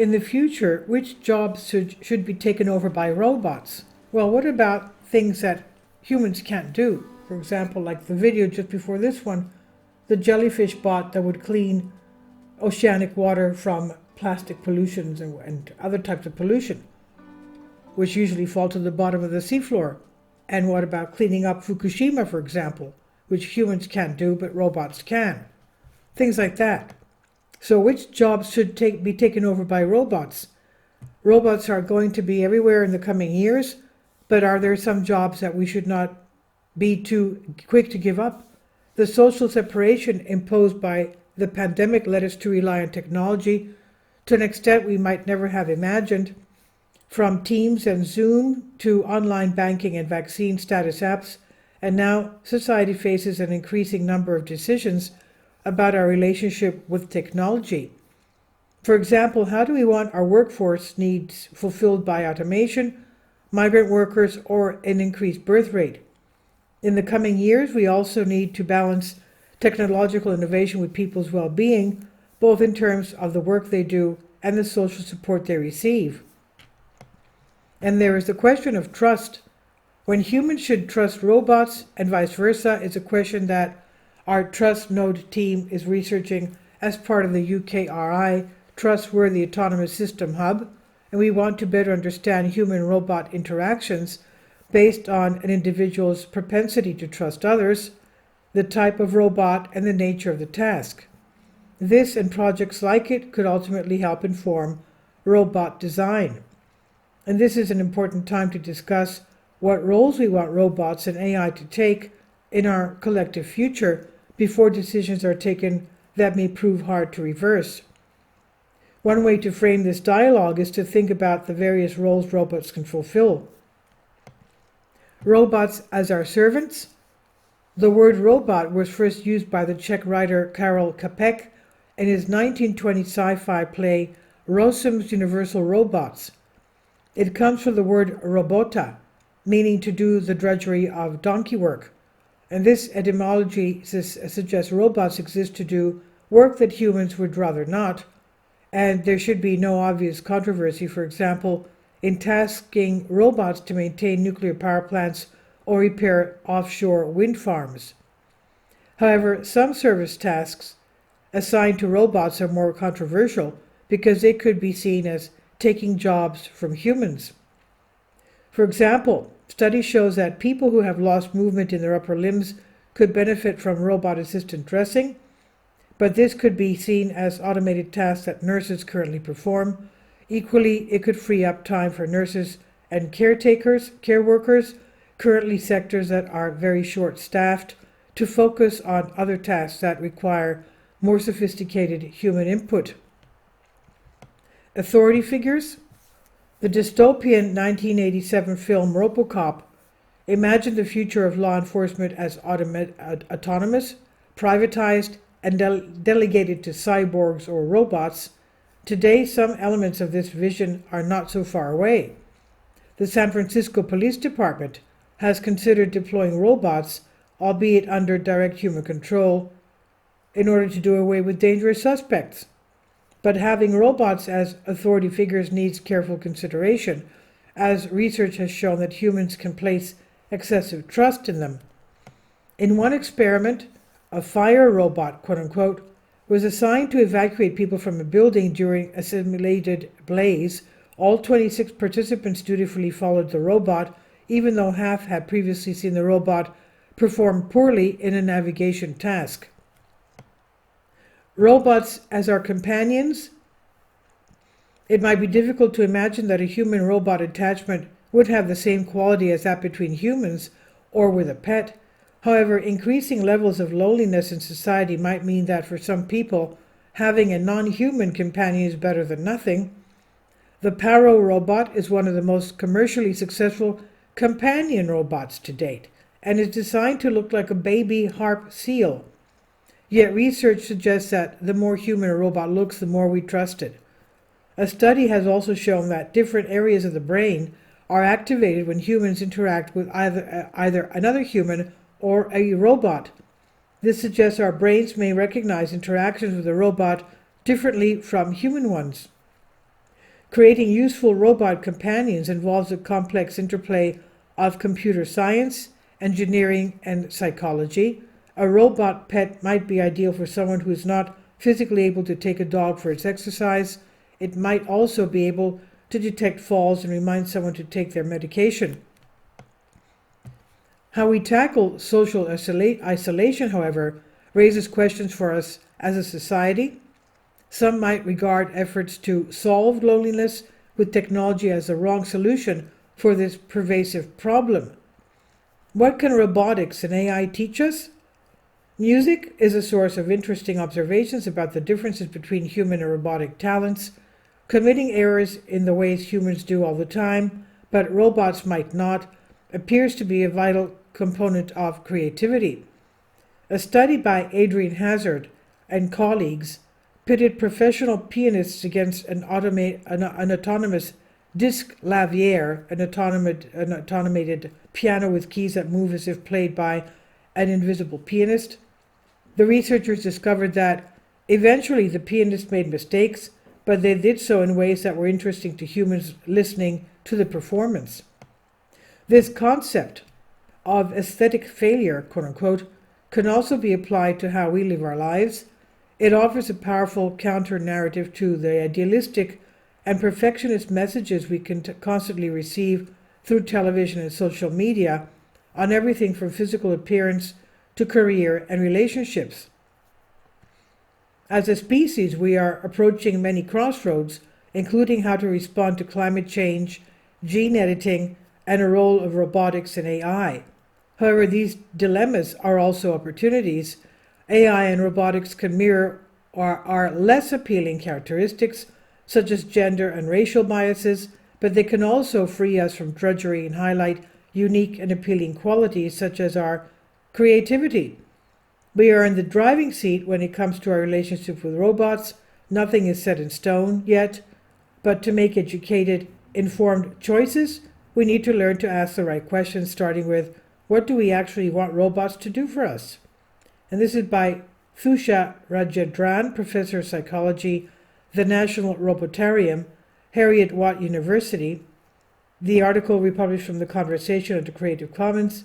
in the future, which jobs should be taken over by robots? Well, what about things that humans can't do? For example, like the video just before this one, the jellyfish bot that would clean oceanic water from plastic pollutions and other types of pollution, which usually fall to the bottom of the seafloor. And what about cleaning up Fukushima, for example, which humans can't do, but robots can? Things like that. So which jobs should be taken over by robots? Robots are going to be everywhere in the coming years, but are there some jobs that we should not be too quick to give up? The social separation imposed by the pandemic led us to rely on technology to an extent we might never have imagined, from Teams and Zoom to online banking and vaccine status apps, and now society faces an increasing number of decisions about our relationship with technology. For example, how do we want our workforce needs fulfilled by automation, migrant workers, or an increased birth rate? In the coming years, we also need to balance technological innovation with people's well-being, both in terms of the work they do and the social support they receive. And there is the question of trust. When humans should trust robots and vice versa is a question that our Trust Node team is researching as part of the UKRI Trustworthy Autonomous System Hub, and we want to better understand human-robot interactions based on an individual's propensity to trust others, the type of robot, and the nature of the task. This and projects like it could ultimately help inform robot design. And this is an important time to discuss what roles we want robots and AI to take in our collective future before decisions are taken that may prove hard to reverse. One way to frame this dialogue is to think about the various roles robots can fulfill. Robots as our servants. The word robot was first used by the Czech writer Karel Čapek in his 1920 sci-fi play Rossum's Universal Robots. It comes from the word robota, meaning to do the drudgery of donkey work. And this etymology suggests robots exist to do work that humans would rather not, and there should be no obvious controversy, for example, in tasking robots to maintain nuclear power plants or repair offshore wind farms. However, some service tasks assigned to robots are more controversial because they could be seen as taking jobs from humans. For example, study shows that people who have lost movement in their upper limbs could benefit from robot assistant dressing, but this could be seen as automated tasks that nurses currently perform. Equally, it could free up time for nurses and care workers, currently sectors that are very short-staffed, to focus on other tasks that require more sophisticated human input. Authority figures. The dystopian 1987 film RoboCop imagined the future of law enforcement as autonomous, privatized, and delegated to cyborgs or robots. Today, some elements of this vision are not so far away. The San Francisco Police Department has considered deploying robots, albeit under direct human control, in order to do away with dangerous suspects. But having robots as authority figures needs careful consideration, as research has shown that humans can place excessive trust in them. In one experiment, a fire robot, quote-unquote, was assigned to evacuate people from a building during a simulated blaze. All 26 participants dutifully followed the robot, even though half had previously seen the robot perform poorly in a navigation task. Robots as our companions. It might be difficult to imagine that a human-robot attachment would have the same quality as that between humans or with a pet. However, increasing levels of loneliness in society might mean that for some people, having a non-human companion is better than nothing. The Paro robot is one of the most commercially successful companion robots to date, and is designed to look like a baby harp seal. Yet research suggests that the more human a robot looks, the more we trust it. A study has also shown that different areas of the brain are activated when humans interact with either another human or a robot. This suggests our brains may recognize interactions with a robot differently from human ones. Creating useful robot companions involves a complex interplay of computer science, engineering, and psychology. A robot pet might be ideal for someone who is not physically able to take a dog for its exercise. It might also be able to detect falls and remind someone to take their medication. How we tackle social isolation, however, raises questions for us as a society. Some might regard efforts to solve loneliness with technology as the wrong solution for this pervasive problem. What can robotics and AI teach us? Music is a source of interesting observations about the differences between human and robotic talents, committing errors in the ways humans do all the time, but robots might not, appears to be a vital component of creativity. A study by Adrian Hazard and colleagues pitted professional pianists against an autonomous disc lavier, an automated piano with keys that move as if played by an invisible pianist. The researchers discovered that eventually the pianist made mistakes, but they did so in ways that were interesting to humans listening to the performance. This concept of aesthetic failure, quote unquote, can also be applied to how we live our lives. It offers a powerful counter-narrative to the idealistic and perfectionist messages we can constantly receive through television and social media on everything from physical appearance to career and relationships. As a species, we are approaching many crossroads, including how to respond to climate change, gene editing, and a role of robotics and AI. However, these dilemmas are also opportunities. AI and robotics can mirror our less appealing characteristics, such as gender and racial biases, but they can also free us from drudgery and highlight unique and appealing qualities, such as our creativity. We are in the driving seat when it comes to our relationship with robots. Nothing is set in stone yet, but to make educated, informed choices, we need to learn to ask the right questions, starting with, what do we actually want robots to do for us? And this is by Thusha Rajendran, Professor of Psychology, the National Robotarium, Heriot-Watt University. The article republished from The Conversation under Creative Commons,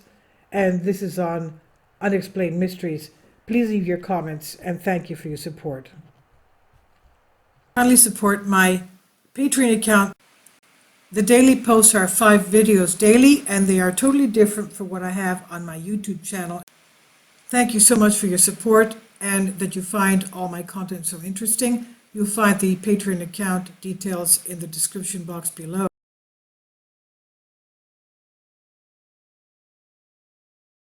and this is on Unexplained Mysteries. Please leave your comments, and thank you for your support. Kindly support my Patreon account. The daily posts are 5 videos daily, and they are totally different from what I have on my YouTube channel. Thank you so much for your support and that you find all my content so interesting. You'll find the Patreon account details in the description box below.